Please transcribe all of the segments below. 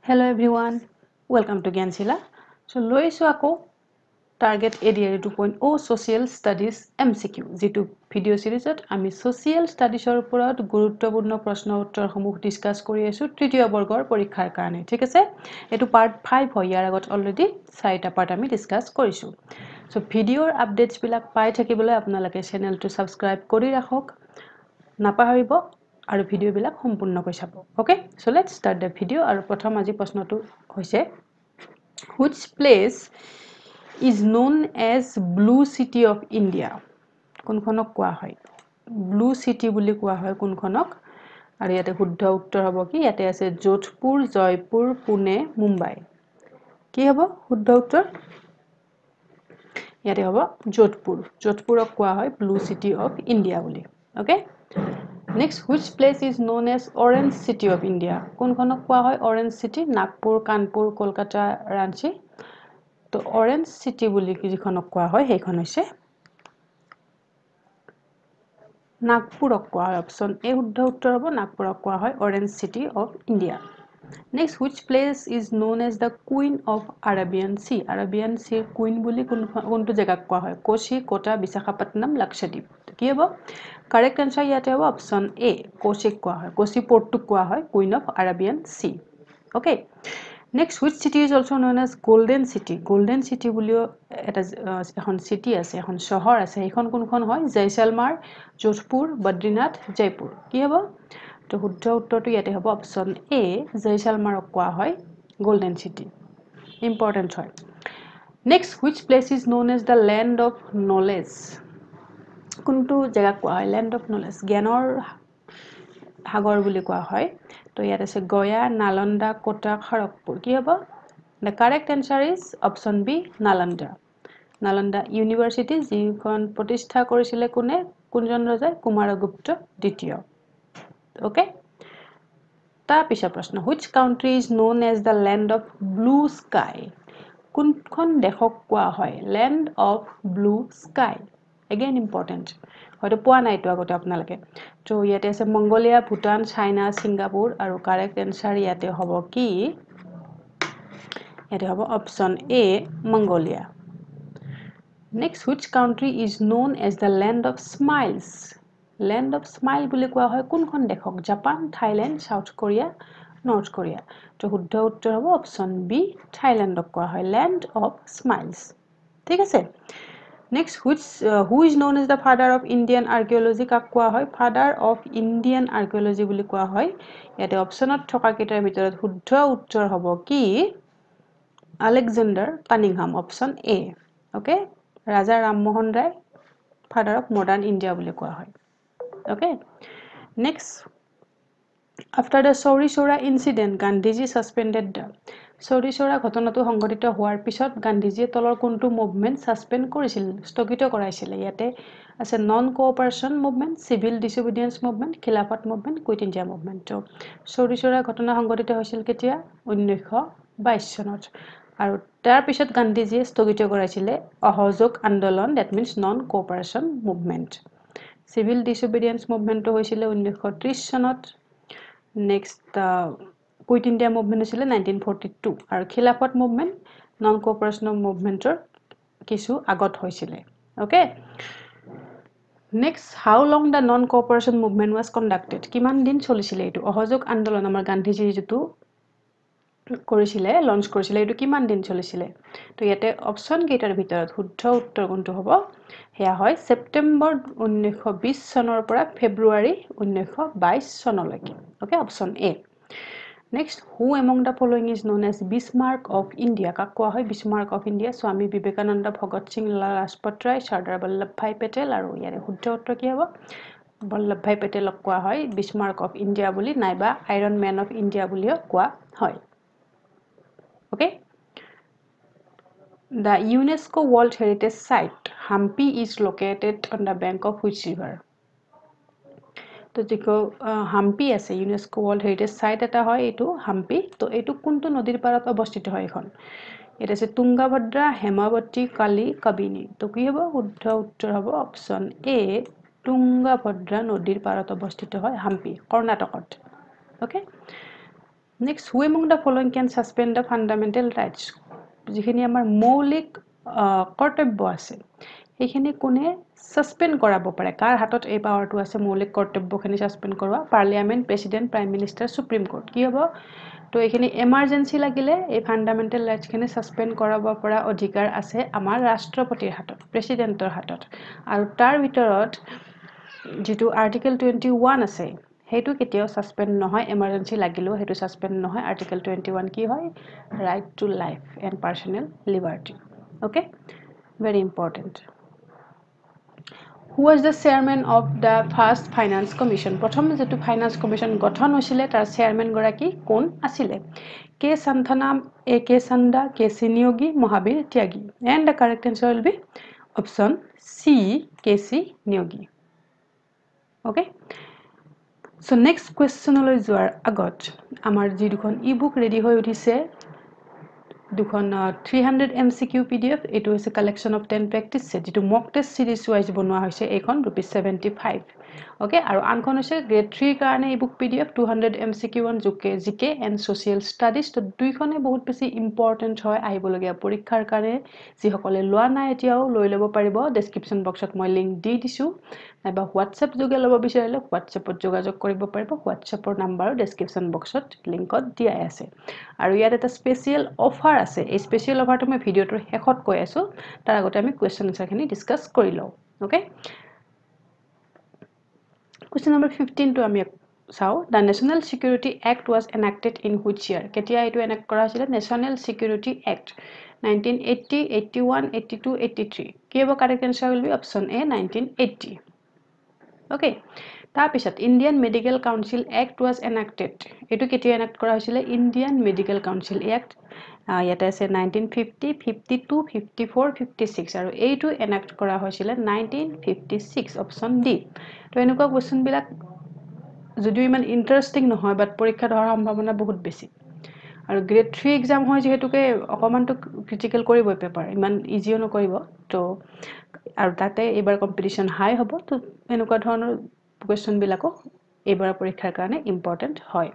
Hello everyone, welcome to Gyansila. So loiso ako target ADR 2.0 social studies MCQ যেটো video সিরিজত আমি social studiesৰ ওপৰত গুৰুত্বপূৰ্ণ প্ৰশ্ন উত্তৰসমূহ ডিসকাস কৰি আছো তৃতীয় বৰ্গৰ পৰীক্ষাৰ কাৰণে ঠিক আছে এটো পাৰ্ট 5 হয় ইয়াৰ আগত অলৰেডি 4টা পাৰ্ট আমি ডিসকাস কৰিছো সো ভিডিওৰ আপডেটস বিলাক পাই থাকিবলৈ আপোনালোকে চেনেলটো সাবস্ক্ৰাইব কৰি ৰাখক নাপাহৰিব আৰু ভিডিও বিলাক সম্পূৰ্ণকৈ চাব okay so let's start the video আৰু প্ৰথম আজি প্ৰশ্নটো হৈছে which place is known as blue city of India কোনখনক কোৱা হয় blue city বুলি কোৱা হয় কোনখনক আৰু ইয়াতে শুদ্ধ উত্তৰ হ'ব কি ইয়াতে আছে যোধপুৰ জয়পুৰ পুনে মুম্বাই কি হ'ব শুদ্ধ উত্তৰ ইয়াতে হ'ব যোধপুৰক কোৱা হয় blue city of India বুলি okay Next, which place is known as Orange City of India? কোনখনক কোৱা হয় Orange City? নাগপুৰ, কানপুৰ, কলকাতা, ৰাঞ্চি। তো Orange City বুলি যিখনক কোৱা হয় সেইখন হৈছে নাগপুৰক কোৱা হয় অপচন এ শুদ্ধ উত্তৰ হ'ব নাগপুৰক কোৱা হয় Orange City of India. Next, which place is known as the Queen of Arabian Sea? Arabian Sea Queen বুলি কোনটো জায়গাক কোৱা হয় কোচি কোটা বিশাখাপট্টনম লাক্ষাদ্বীপ কি হ'ব Correct answer ইয়াতে হ'ব option A কোচিক কোৱা হয় কোচি পোৰ্টটো কোৱা হয় Queen of Arabian Sea okay next which city is also known as golden city বুলিও এটা এখন city আছে এখন শহৰ আছে এইখন কোনখন হয় জয়সালমাৰ যোধপুৰ বদ্ৰীনাথ জয়পুৰ কি হ'ব তো শুদ্ধ উত্তৰটো ইয়াতে হ'ব option A জয়সালমাৰক কোৱা হয় golden city important হয় next which place is known as the land of knowledge কোনটো জায়গা কোৱা হয় ল্যান্ড অফ নলেজ জ্ঞানৰ সাগৰ বুলি কোৱা হয় তো ইয়াত আছে গয়া নালন্দা কোটা খড়গপুৰ কি হ'ব the correct answer is option B Nalanda university যিখন প্ৰতিষ্ঠা কৰিছিলে কোনজন ৰজাই কুমাৰগুপ্ত দ্বিতীয় ওকে তাৰ পিছৰ প্ৰশ্ন which country is known as the land of blue sky কোনখন দেশক কোৱা হয় land of blue sky again important হয়তো পোৱা নাই তো আগতে আপোনালোকে তো ইয়াতে আছে মংগোলিয়া ভুটান চাইনা সিঙ্গাপুৰ আৰু কারেক্ট আনসার ইয়াতে হ'ব কি ইয়াতে হ'ব option A Mongolia next which country is known as the land of smile বুলি কোৱা হয় কোনখন দেশক Japan Thailand south Korea north Korea তো শুদ্ধ উত্তৰ হ'ব অপশন বি থাইল্যান্ডক কোৱা হয় land of smiles ঠিক আছে Next, who is known as the father of Indian archaeology? কাক কোৱা হয় father of Indian archaeology বুলি কোৱা হয় ইয়াতে অপচনত থকা কেইটাৰ ভিতৰত শুদ্ধ উত্তৰ হ'ব কি Alexander Cunningham option A okay Raja Rammohan Roy father of modern India বুলি কোৱা হয় okay next after the Chauri Chaura incident Gandhiji suspended the Chauri Chaura ঘটনাটো সংঘটিত হোৱাৰ পিছত গান্ধীজিয়ে তলৰ কোনটো মুভমেন্ট সাসপেন্ড কৰিছিল স্থগিত কৰাইছিল ইয়াতে আছে non cooperation movement civil disobedience movement Khilafat movement quit India movement তো Chauri Chaura ঘটনা সংঘটিত হৈছিল কেতিয়া 1922 চনত আৰু তাৰ পিছত গান্ধীজিয়ে স্থগিত কৰাইছিল অসহযোগ আন্দোলন that means non cooperation movement civil disobedience মুভমেন্টটো হৈছিল 1930 চনত Next, Quit India movement is 1942 আৰু খিলাফত মুভমেন্ট নন কোঅপাৰেশন মুভমেন্টৰ কিছু আগত হৈছিল okay Next, how long the non cooperation movement was conducted কিমান দিন চলিছিল এটো অসহযোগ আন্দোলন আমাৰ গান্ধীজি যেটো কৰিছিলে লঞ্চ কৰিছিলে এটো কিমান দিন চলিছিল তো ইয়াতে অপচন কেইটাৰ ভিতৰত শুদ্ধ উত্তৰ কোনটো হ'ব হেয়া হয় সেপ্টেম্বৰ 1920 চনৰ পৰা ফেব্ৰুৱাৰী 1922 চনলৈকে okay option A next who among the following is known as Bismarck of India কাক কোৱা হয় Bismarck of India Swami Vivekananda Bhagat Singh Lajpat Rai Sardar Vallabhbhai Patel আৰু ইয়াৰে শুদ্ধ উত্তৰ কি হ'ব বল্লভভাই পেটেলক কোৱা হয় Bismarck of India বুলি নাইবা আইৰন ম্যান অফ ইন্ডিয়া বুলিও কোৱা হয় okay The UNESCO World Heritage Site Hampi is located on the bank of which river তো যেকো হাম্পি আছে ইউনেস্কো ওয়ার্ল্ড হেরিটেজ সাইট এটা হয় এটো হাম্পি তো এটো কোনটো নদীৰ পাৰত অৱস্থিত হয় এখন এটা আছে তুঙ্গাভদ্ৰা হেমাৱতী কালি কবিনী তো কি হ'ব শুদ্ধ উত্তৰ হ'ব অপচন এ তুঙ্গাভদ্ৰা নদীৰ পাৰত অৱস্থিত হয় হাম্পি কৰ্ণাটকত okay Next, who among the following can suspend the fundamental rights? যিখিনি আমাৰ মৌলিক কৰ্তব্য আছে সেইখিনি কোনে সাসপেন্ড কৰাব পাৰে কাৰ হাতত এই পাৱাৰটো আছে মৌলিক কৰ্তব্যখিনি সাসপেন্ড কৰোৱা parliament president prime minister supreme court কি হ'ব তো এইখিনি এমাৰ্জেন্সি লাগিলে এই ফান্ডামেন্টাল ৰাইটছখিনি সাসপেন্ড কৰাব পৰা অধিকাৰ আছে আমাৰ ৰাষ্ট্ৰপতিৰ হাতত প্ৰেসিডেন্টৰ হাতত আৰু তাৰ ভিতৰত যেটো আৰ্টিকেল 21 আছে হেতু কেতিয়াও সাসপেন্ড নহয় এমার্জেন্সি লাগিলেও হেতু সাসপেন্ড নহয় আর্টিকেল 21 কি হয় right to life and personal liberty okay very important who was the chairman of the first finance commission প্রথম যেটো ফাইনান্স কমিশন গঠন হৈছিল তাৰ চেয়াৰম্যান গৰাকী কোন আছিল কে সন্থানা এ কে সন্দা কে সিনিয়োগী মহাবীর ত্যাগী and the correct answer will be option C KC Niyogi okay So next question লৈ যোৱাৰ আগত আমাৰ যি দুখন ই-বুক ৰেডি হৈ উঠিছে দুখন 300 MCQ PDF এটো হৈছে কালেকশন অফ 10 প্ৰেক্টিস সেট যেটো মক টেষ্ট সিৰিজ ওয়াইজ বনোৱা হৈছে এইখন ₹75 ওকে আৰু আনখন হৈছে গ্ৰেড 3 কাৰণে ই-বুক PDF 200 MCQ on জিকে এন্ড সোশিয়াল স্টাডিজ তো দুইখনে বহুত বেছি ইম্পৰ্টেন্ট হয় আহিবলগীয়া পৰীক্ষাৰ কাৰণে যি সকলে লোৱা নাই এতিয়াও লৈ লব পাৰিব ডেসক্ৰিপচন বক্সত মই লিংক দি দিছো নাইবা হোৱাটসএপ যোগে লব বিচাৰিলে হোৱাটসএপত যোগাযোগ কৰিব পাৰিব হোৱাটসএপৰ নম্বৰ ডেসক্ৰিপচন বক্সত লিংকত দিয়া আছে আৰু ইয়াত এটা স্পেশাল অফাৰ আছে এই স্পেশাল অফাৰটো মই ভিডিওটোৰ শেষত কৈ আছো তাৰ আগতে আমি কোৱেশ্চন আনসাৰখিনি ডিসকাস কৰি লও ওকে Question number 15 to আমি চাও the National Security Act was enacted in which year কেতিয়া এটো এনাক্ট কৰা হৈছিল National Security Act 1980 81 82 83 কি হ'ব correct answer will be option A 1980 okay তাৰ পিছত Indian Medical Council Act was enacted এটো কেতিয়া এনাক্ট কৰা হৈছিল Indian Medical Council Act ইয়াতে আছে 1950 52 54 56 আৰু এইটো এনাক্ট কৰা হৈছিল 1956 অপচন ডি তো এনেকুৱা কোৱেশ্চন বিলাক যদিও ইমান ইন্টাৰেস্টিং নহয় বাট পৰীক্ষা হোৱাৰ সম্ভাৱনা বহুত বেছি আৰু গ্ৰেড 3 এক্সাম হয় যেহেতুকে অকমানটো ক্ৰিটিক্যাল কৰিবই পেপাৰ ইমান ইজিও নকৰিব তো আৰু তাতে এবাৰ কম্পিটিশন হাই হ'ব তো এনেকুৱা ধৰণৰ কোৱেশ্চন বিলাকো এবাৰ পৰীক্ষাৰ কাৰণে ইম্পৰ্টেন্ট হয়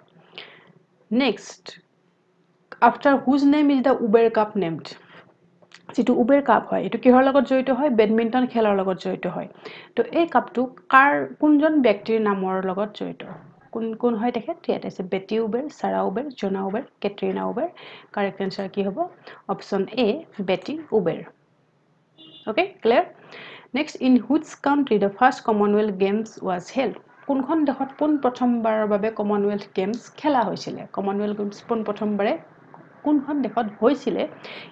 next after whose name is the Uber Cup named যেটো উবেৰ কাপ হয় এটো কিহৰ লগত জড়িত হয় বেডমিন্টন খেলৰ লগত জড়িত হয় তো এই কাপটো কাৰ কোনজন ব্যক্তিৰ নামৰ লগত জড়িত কোন কোন হয় দেখে ইয়াত আছে Betty Uber Sara Uber Jona Uber Katrina Uber correct answer কি হ'ব option A Betty Uber okay clear next in which country the first Commonwealth Games was held কোনখন দেশত পোন প্ৰথমবাৰৰ বাবে কমনওয়েলথ গেমস খেলা হৈছিল কমনওয়েলথ গেমস পোন প্ৰথমবাৰে কোনখন দেশত হৈছিল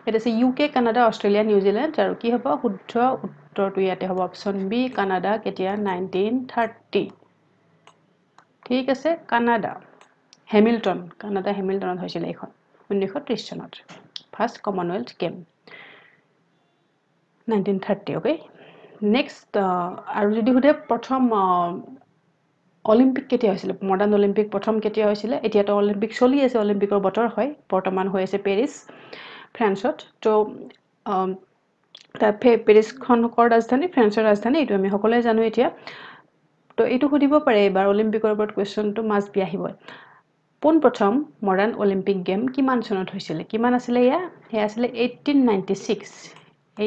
এটা আছে ইউকে কানাডা অস্ট্ৰেলিয়া নিউজিল্যান্ড আৰু কি হ'ব শুদ্ধ উত্তৰটো ইয়াতে হ'ব অপশন বি কানাডা কেতিয়া 1930 ঠিক আছে কানাডা হ্যামিল্টন কানাডা হ্যামিল্টনত হৈছিল এখন 1930 চনত first Commonwealth game 1930 okay next আৰু যদি হতে প্ৰথম অলিম্পিক কেতিয়া হৈছিল মডাৰ্ন অলিম্পিক প্ৰথম কেতিয়া হৈছিল এতিয়াটো অলিম্পিক চলি আছে অলিম্পিকৰ বতৰ হয় বৰ্তমান হৈ আছে পেৰিছ ফ্ৰান্সত তো পেৰিছখনৰ ৰাজধানী ফ্ৰান্সৰ ৰাজধানী এটো আমি সকলোৱে জানো এতিয়া তো এটো সুধিব পাৰে এবাৰ অলিম্পিকৰ ওপৰত কোৱেশ্চনটো মাছ বি আহিব পোন প্ৰথম মডাৰ্ন অলিম্পিক গেম কিমান চনত হৈছিল কিমান আছিল ইয়া হে আছিল 1896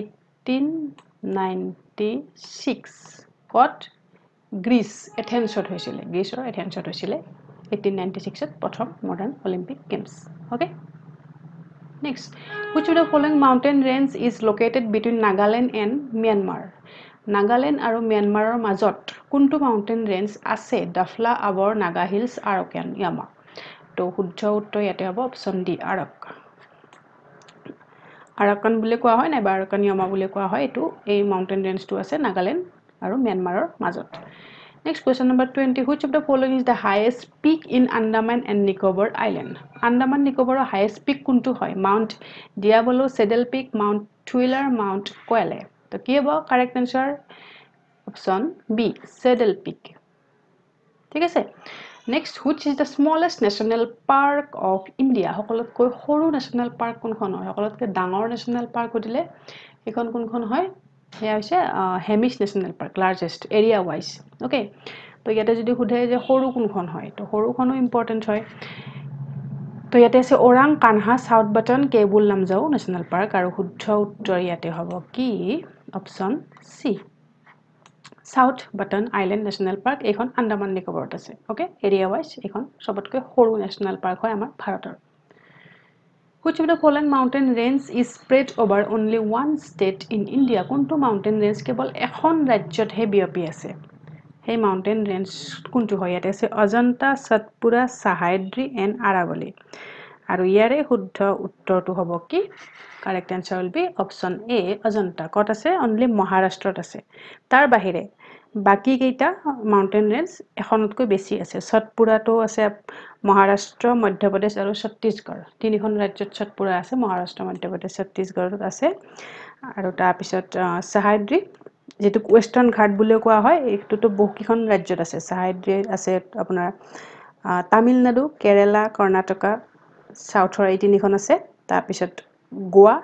1896 কত গ্ৰীচ এথেন্সত হৈছিল গ্ৰীচৰ এথেন্সত হৈছিল 1896 ত প্ৰথম modern Olympic games okay next which of the following mountain range is located between Nagaland and Myanmar Nagaland আৰু Myanmarৰ মাজত কোনটো মাউন্টেন ৰেঞ্জ আছে ডাফলা আবৰ নাগা হিলস আৰকান ইয়ামা তো শুদ্ধ উত্তৰ ইয়াতে হ'ব অপচন ডি আৰকান বুলি কোৱা হয় নাই আৰকান ইয়ামা বুলি কোৱা হয় এটো এই মাউন্টেন ৰেঞ্জটো আছে নাগালেণ্ড আৰু মিয়ানমাৰৰ মাজত Next question number 20 which of the following is the highest peak in Andaman and Nicobar Island Andaman Nicobar highest peak কোনটো হয় Mount Diabolo Saddle Peak Mount Twiller Mount Kwale তো কি হ'ব correct answer option B Saddle Peak ঠিক আছে Next which is the smallest national park of India সকলোতকৈ সৰু national park কোনখন হয় সকলোতকৈ ডাঙৰ national park হদিলে এখন কোনখন হয় হেয়া হৈছে Hemis national park largest area wise okay তো ইয়াতে যদি খুদে যে সৰু কোনখন হয় তো সৰুখনো ইম্পৰ্টেন্ট হয় তো ইয়াতে আছে Orang Kanha south button Keibul Lamjao national park আর শুদ্ধ উত্তর ইয়াতে হব কি option C south button island national park এখন আন্দামান নিকোবৰত আছে ওকে এৰিয়া ওয়াইজ এখন সবতকৈ সৰু ন্যাশনাল পাৰ্ক হয় আমাৰ ভাৰতৰ Which of the following mountain range is spread over only one state in India? কোনটো mountain range কেৱল এখন ৰাজ্যতহে বিয়পি আছে সেই mountain range কোনটো হয় ইয়াতে আছে অজন্তা সতপুৰা সাহাদ্ৰী এণ্ড আৰাৱলী আৰু ইয়াৰে শুদ্ধ উত্তৰটো হ'ব কি correct answer will be option A Ajanta কত আছে only মহাৰাষ্ট্ৰত আছে তাৰ বাহিৰে বাকি কেইটা মাউন্টেন ৰেঞ্জ এখনতকৈ বেছি আছে সতপুৰাটো আছে মহাৰাষ্ট্ৰ মধ্যপ্ৰদেশ আৰু ছত্তীশগড় তিনিখন ৰাজ্যত সতপুৰা আছে মহাৰাষ্ট্ৰ মধ্যপ্ৰদেশ ছত্তীশগড়ত আছে আৰু তাৰ পিছত সাহাদ্ৰী যেটো ওয়েস্টাৰ্ন ঘাট বুলিও কোৱা হয় এইটোতো বহুকিখন ৰাজ্যত আছে সাহাদ্ৰী আছে আপোনাৰ তামিলনাডু কেৰালা কৰ্ণাটকা সাউথৰ এই তিনিখন আছে তাৰ পিছত গোৱা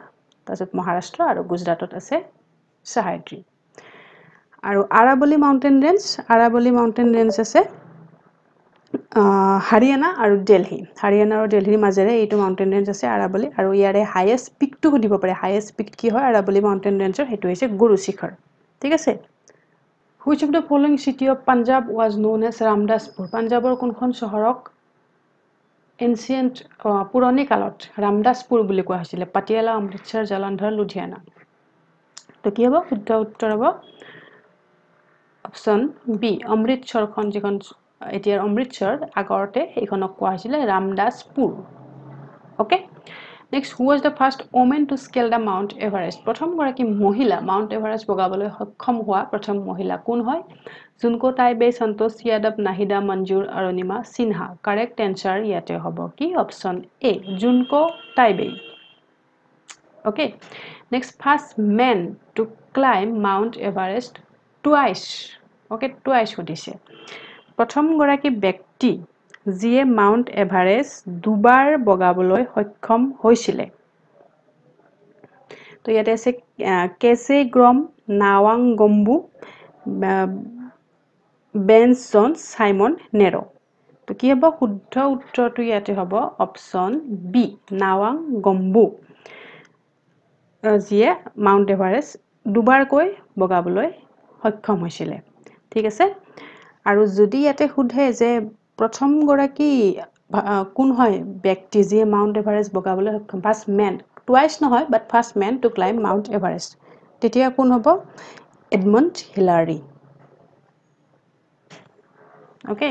তাৰ পিছত মহাৰাষ্ট্ৰ আৰু গুজৰাটত আছে সাহাদ্ৰী আৰু আৰাৱলী মাউন্টেন ৰেঞ্জ আছে হাৰিয়ানা আৰু দিল্লীৰ মাজেৰে এইটো মাউন্টেন ৰেঞ্জ আছে আৰাৱলী আৰু ইয়াৰে হাইয়েষ্ট পিকটো সুধিব পাৰে হাইয়েষ্ট পিক কি হয় আৰাৱলী মাউন্টেন ৰেঞ্জৰ হেতু হৈছে গুৰু শিখৰ ঠিক আছে Which of the following city of Punjab was known as Ramdaspur পাঞ্জাবৰ কোনখন চহৰক এনসিয়েন্ট পুৰণি কালত ৰামদাসপুৰ বুলি কোৱা হৈছিল পাটিয়ালা অমৃতসৰ জালন্ধৰ লুধিয়ানা তো কি হ'ব শুদ্ধ উত্তৰ হ'ব অপশন বি অমৃতসৰখন যিখন এতিয়াৰ অমৃতসৰ আগৰতে এইখনক কোৱা হৈছিল Ramdaspur okay next who was the first woman to scale the Mount Everest প্ৰথম গৰাকী মহিলা মাউন্ট এভাৰেষ্ট বগাবলৈ সক্ষম হোৱা প্ৰথম মহিলা কোন হয় Junko Tabei Santosh Yadav Nahida Manzoor Arunima Sinha correct answer ইয়াতে হ'ব কি option A Junko Tabei okay next first man to climb Mount Everest twice okay twice সুধিছে প্ৰথম গৰাকী ব্যক্তি যিয়ে মাউন্ট এভাৰেষ্ট দুবাৰ বগাবলৈ সক্ষম হৈছিল তো ইয়াতে আছে কেসে গ্ৰম নাৱাং গম্বু বেন্স জন সাইমন নেৰো তো কি হ'ব শুদ্ধ উত্তৰটো ইয়াতে হ'ব অপশন বি নাৱাং গম্বু যিয়ে মাউন্ট এভাৰেষ্ট দুবাৰকৈ বগাবলৈ সক্ষম হৈছিল ঠিক আছে আৰু যদি ইয়াতে সুধে যে প্ৰথম গৰাকী কোন হয় ব্যক্তি যিয়ে মাউন্ট এভাৰেষ্ট বগাবলৈ সক্ষম ফাৰ্স্ট ম্যান টুৱাইছ নহয় but first man to climb Mount Everest তেতিয়া কোন হ'ব এডমন্ড হিলাৰী ওকে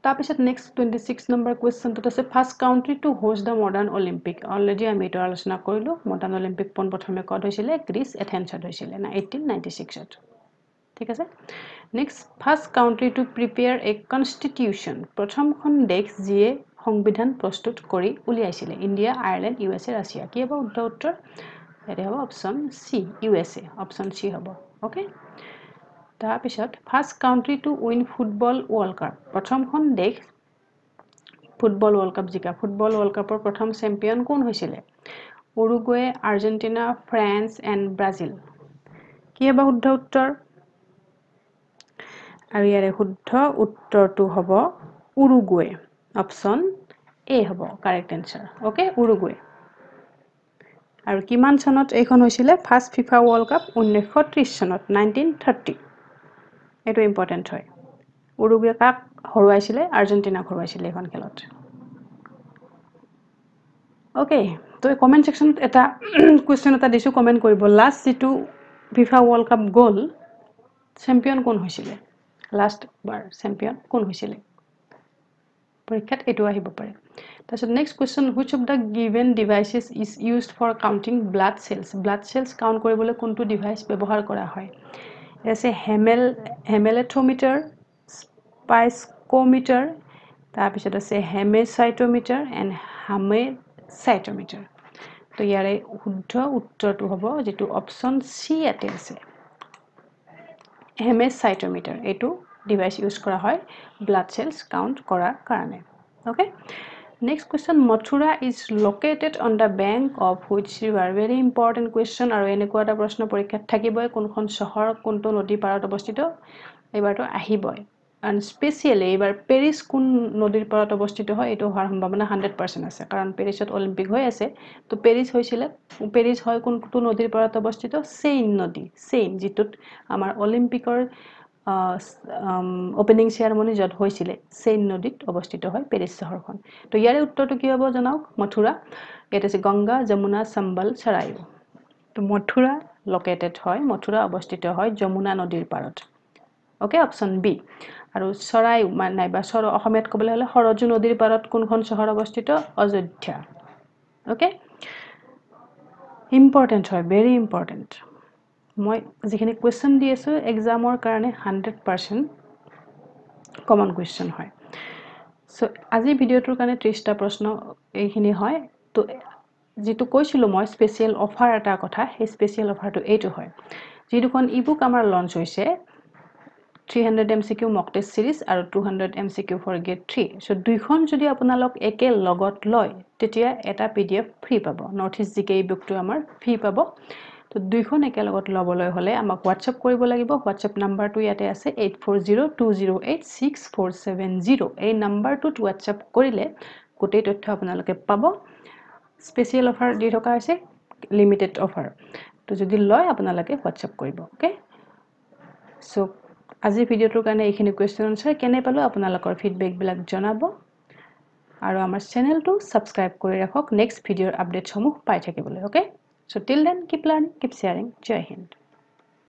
তাৰপিছত নেক্সট 26 নম্বৰ কোৱেশ্চনটো আছে first country to host the modern Olympic already আমি এটা আলোচনা কৰিলো মডাৰ্ন অলিম্পিক পোন প্ৰথমে কত হৈছিল গ্ৰীচ এথেন্সত হৈছিল না 1896ত ঠিক আছে next first country to prepare a constitution প্ৰথমখন দেশ যিয়ে সংবিধান প্ৰস্তুত কৰি উলিয়াইছিল ইন্ডিয়া আয়াৰল্যান্ড ইউএসএ ৰাশিয়া কি হ'ব উত্তৰ এতে হ'ব অপশন সি ইউএসএ অপশন সি হ'ব ওকে তাৰ পিছত first country to win football world cup প্ৰথমখন দেশ ফুটবল ওয়াৰ্ল্ড কাপ জিকা ফুটবল ওয়াৰ্ল্ড কাপৰ প্ৰথম চ্যাম্পিয়ন কোন হৈছিল উৰুগুৱে আৰ্জেন্টিনা ফ্ৰান্স এণ্ড ব্ৰাজিল কি হ'ব শুদ্ধ উত্তৰ আৰু ইয়াৰে শুদ্ধ উত্তৰটো হ'ব উৰুগুৱে অপশন এ হ'ব কাৰেক্ট আনসাৰ ওকে উৰুগুৱে আৰু কিমান চনত এইখন হৈছিল ফাৰ্স্ট ফিফা ওয়াৰ্ল্ড কাপ 1930 চনত 1930 এটো ইম্পৰ্টেন্ট হয় উৰুগুৱে কাক হৰুৱাইছিল আৰ্জেন্টিনাক হৰুৱাইছিল এখন খেলত ওকে তো কমেন্ট সেকশনত এটা কোৱেশ্চন এটা দিছো কমেন্ট কৰিব লাষ্ট যেটো ফিফা ওয়াৰ্ল্ড কাপ গ'ল চ্যাম্পিয়ন কোন হৈছিল লাষ্ট বাৰ চ্যাম্পিয়ন কোন হৈছিল পৰীক্ষাত এটো আহিব পাৰে তাৰপিছত next question which of the given devices is used for counting blood cells count কৰিবলৈ কোনটো ডিভাইস ব্যৱহাৰ কৰা হয় এছে হেমেলেথোমিটাৰ স্পাইসকোমিটাৰ তাৰপিছত আছে হেমেসাইটোমিটাৰ এণ্ড হামেসাইটোমিটাৰ তো ইয়াৰে শুদ্ধ উত্তৰটো হ'ব যেটো অপশন সি ইয়াতে আছে হেমেসাইটোমিটাৰ এটো ডিভাইস ইউজ কৰা হয় ব্লাড সেলস কাউন্ট কৰাৰ কাৰণে okay next question Mathura is located on the bank of which river very important question আৰু এনেকুৱা এটা প্ৰশ্ন পৰীক্ষাত থাকিবই কোনখন চহৰ কোনটো নদী পাৰত অৱস্থিত এবাৰটো আহিবই and স্পেচিয়েলি এইবাৰ পেৰিছ কোন নদীৰ পাৰত অৱস্থিত হয় এইটো হোৱাৰ সম্ভাৱনা 100% আছে কাৰণ পেৰিছত অলিম্পিক হৈ আছে তো পেৰিছ হৈছিল পেৰিছ হয় কোনটো নদীৰ পাৰত অৱস্থিত সেইন নদী সেইন যেটোত আমাৰ অলিম্পিকৰ ওপেনিং সেৰেমনি যত হৈছিল সেইন নদীত অৱস্থিত হয় পেৰিছ চহৰখন তো ইয়াৰে উত্তৰটো কি হ'ব জনাওক মথুৰা এটা আছে গংগা যমুনা চম্বল সৰায়ু তো মথুৰা লোকেটেড হয় মথুৰা অৱস্থিত হয় যমুনা নদীৰ পাৰত ওকে অপশন বি আৰু সৰায়ু নাইবা অসমীয়াত ক'বলৈ হলে সৰজু নদীৰ পাৰত কোনখন চহৰ অৱস্থিত অযোধ্যা ওকে ইম্পৰ্টেন্ট হয় ভেৰি ইম্পৰ্টেন্ট মই যিখিনি কোৱেশ্চন দি আছো এক্সামৰ কাৰণে 100% কমন কোৱেশ্চন হয় সো আজি ভিডিওটোৰ কাৰণে 30টা প্ৰশ্ন এইখিনি হয় তো যেটো কৈছিলো মই স্পেশাল অফাৰ এটা কথা এই স্পেশাল অফাৰটো এইটো হয় যি দুখন ইবুক আমাৰ লঞ্চ হৈছে 300 MCQ mock test series আৰু 200 MCQ for grade 3 so দুইখন যদি আপোনালোক একে লগত লয় তেতিয়া এটা PDF ফ্ৰী পাব নৰ্থ ইষ্ট জিকে ইবুকটো আমাৰ ফ্ৰী পাব তো দুইখন একে লগত লবলৈ হলে আমাক WhatsApp কৰিব লাগিব WhatsApp নাম্বাৰটো ইয়াতে আছে 8402086470 এই নাম্বাৰটোত WhatsApp কৰিলে গোটেই তথ্য আপোনালোকে পাব স্পেশাল অফাৰ দি থকা হৈছে লিমিটেড অফাৰ তো যদি লয় আপোনালোকে WhatsApp কৰিব ওকে সো আজি ভিডিওটোৰ কাৰণে এইখিনি কোৱেশ্চন আনসাৰ কেনে পালো আপোনালোকৰ ফিডবেক বিলাক জনাব আৰু আমাৰ চেনেলটো সাবস্ক্ৰাইব কৰি ৰাখক নেক্সট ভিডিওৰ আপডেটসমূহ পাই থাকিবলৈ okay so till then keep learning keep sharing Jai Hind